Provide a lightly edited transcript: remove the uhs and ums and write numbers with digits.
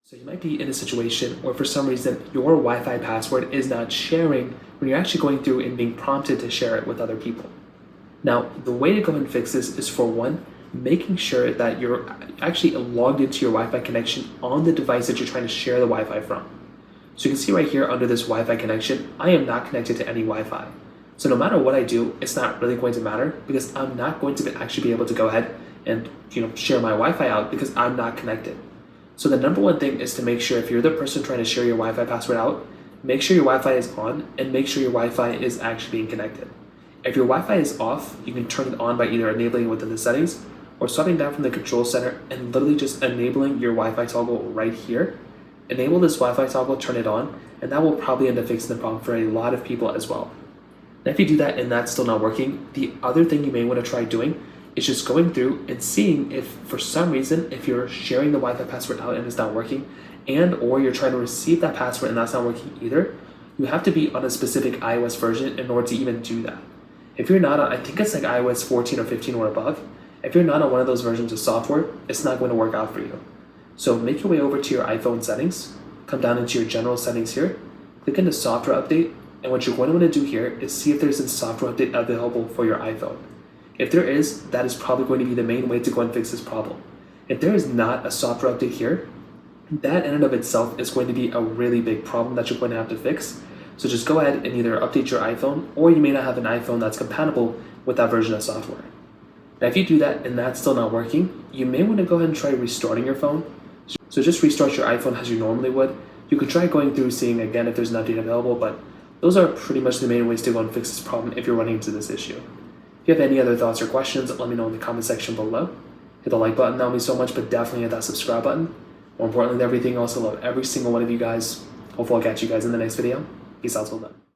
So you might be in a situation where for some reason your Wi-Fi password is not sharing when you're actually going through and being prompted to share it with other people. Now, the way to go and fix this is, for one, making sure that you're actually logged into your Wi-Fi connection on the device that you're trying to share the Wi-Fi from. So you can see right here under this Wi-Fi connection, I am not connected to any Wi-Fi. So no matter what I do, it's not really going to matter because I'm not going to actually be able to go ahead and share my Wi-Fi out because I'm not connected. So the number one thing is to make sure, if you're the person trying to share your Wi-Fi password out, make sure your Wi-Fi is on and make sure your Wi-Fi is actually being connected. If your Wi-Fi is off, you can turn it on by either enabling it within the settings or swiping down from the control center and literally just enabling your Wi-Fi toggle right here. Enable this Wi-Fi toggle, turn it on, and that will probably end up fixing the problem for a lot of people as well. Now, if you do that and that's still not working, the other thing you may want to try doing is just going through and seeing if for some reason, if you're sharing the Wi-Fi password out and it's not working, and or you're trying to receive that password and that's not working either, you have to be on a specific iOS version in order to even do that. If you're not on, I think it's like iOS 14 or 15 or above, if you're not on one of those versions of software, it's not going to work out for you. So make your way over to your iPhone settings, come down into your general settings here, click into software update, and what you're going to want to do here is see if there's a software update available for your iPhone. If there is, that is probably going to be the main way to go and fix this problem. If there is not a software update here, that in and of itself is going to be a really big problem that you're going to have to fix. So just go ahead and either update your iPhone, or you may not have an iPhone that's compatible with that version of software. Now, if you do that and that's still not working, you may want to go ahead and try restarting your phone. So just restart your iPhone as you normally would. You could try going through seeing again if there's an update available, but those are pretty much the main ways to go and fix this problem if you're running into this issue. If you have any other thoughts or questions, let me know in the comment section below. Hit the like button, that would mean so much, but definitely hit that subscribe button. More importantly than everything else, I love every single one of you guys. Hopefully I'll catch you guys in the next video. Peace out till then.